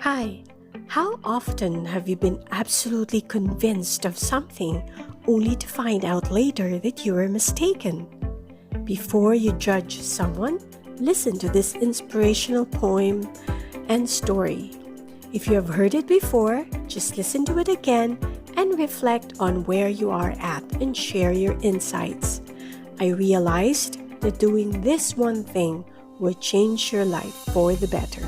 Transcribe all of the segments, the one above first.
Hi, how often have you been absolutely convinced of something only to find out later that you were mistaken? Before you judge someone, listen to this inspirational poem and story. If you have heard it before, just listen to it again and reflect on where you are at and share your insights. I realized that doing this one thing will change your life for the better.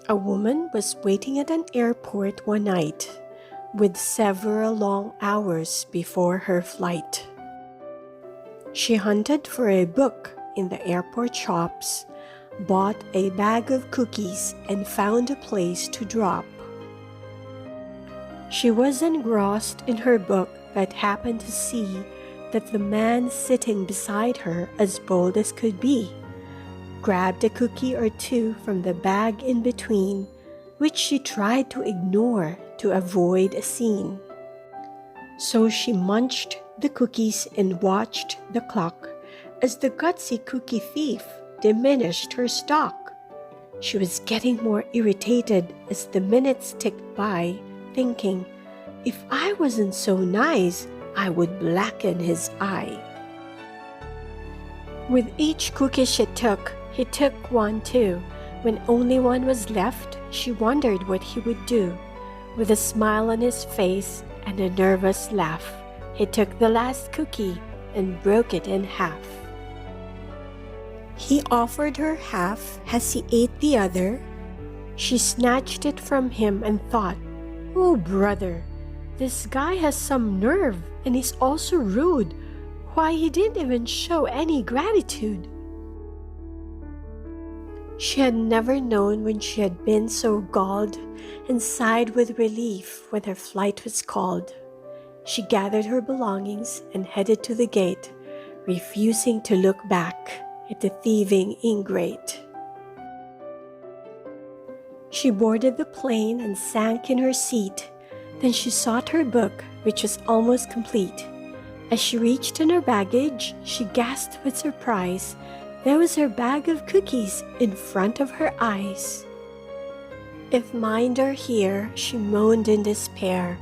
A woman was waiting at an airport one night, with several long hours before her flight. She hunted for a book in the airport shops, bought a bag of cookies, and found a place to drop. She was engrossed in her book but happened to see that the man sitting beside her, as bold as could be, grabbed a cookie or two from the bag in between, which she tried to ignore to avoid a scene. So she munched the cookies and watched the clock as the gutsy cookie thief diminished her stock. She was getting more irritated as the minutes ticked by, thinking, if I wasn't so nice, I would blacken his eye. With each cookie she took, he took one too. When only one was left, she wondered what he would do. With a smile on his face and a nervous laugh, he took the last cookie and broke it in half. He offered her half as he ate the other. She snatched it from him and thought, "Oh, brother, this guy has some nerve and he's also rude. Why, he didn't even show any gratitude." She had never known when she had been so galled and sighed with relief when her flight was called. She gathered her belongings and headed to the gate, refusing to look back at the thieving ingrate. She boarded the plane and sank in her seat. Then she sought her book, which was almost complete. As she reached in her baggage, she gasped with surprise. There was her bag of cookies in front of her eyes. If mine are here, she moaned in despair.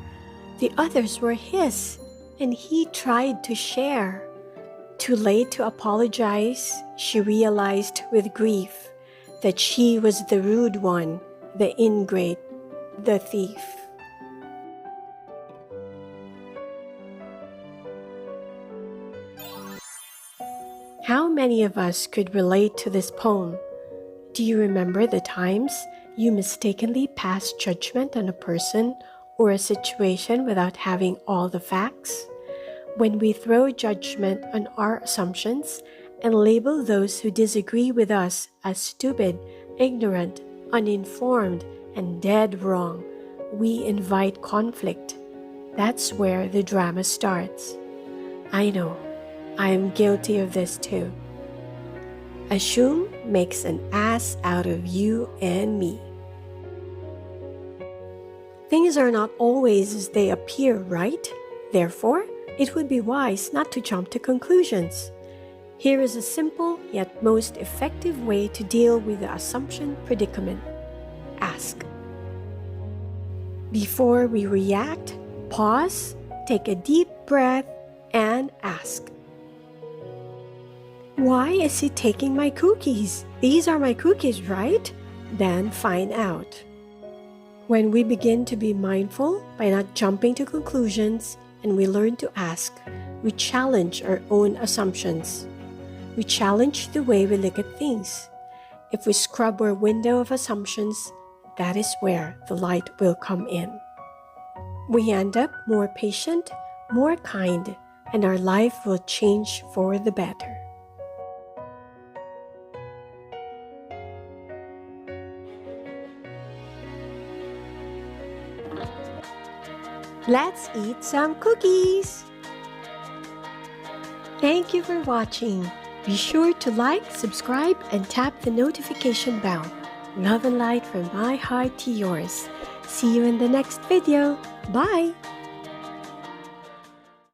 The others were his, and he tried to share. Too late to apologize, she realized with grief that she was the rude one, the ingrate, the thief. How many of us could relate to this poem? Do you remember the times you mistakenly passed judgment on a person or a situation without having all the facts? When we throw judgment on our assumptions and label those who disagree with us as stupid, ignorant, uninformed, and dead wrong, we invite conflict. That's where the drama starts. I know. I am guilty of this too. Assume makes an ass out of you and me. Things are not always as they appear, right? Therefore, it would be wise not to jump to conclusions. Here is a simple yet most effective way to deal with the assumption predicament. Ask. Before we react, pause, take a deep breath, and ask. Why is he taking my cookies? These are my cookies, right? Then find out. When we begin to be mindful by not jumping to conclusions and we learn to ask, we challenge our own assumptions. We challenge the way we look at things. If we scrub our window of assumptions, that is where the light will come in. We end up more patient, more kind, and our life will change for the better. Let's eat some cookies! Thank you for watching. Be sure to like, subscribe, and tap the notification bell. Love and light from my heart to yours. See you in the next video. Bye!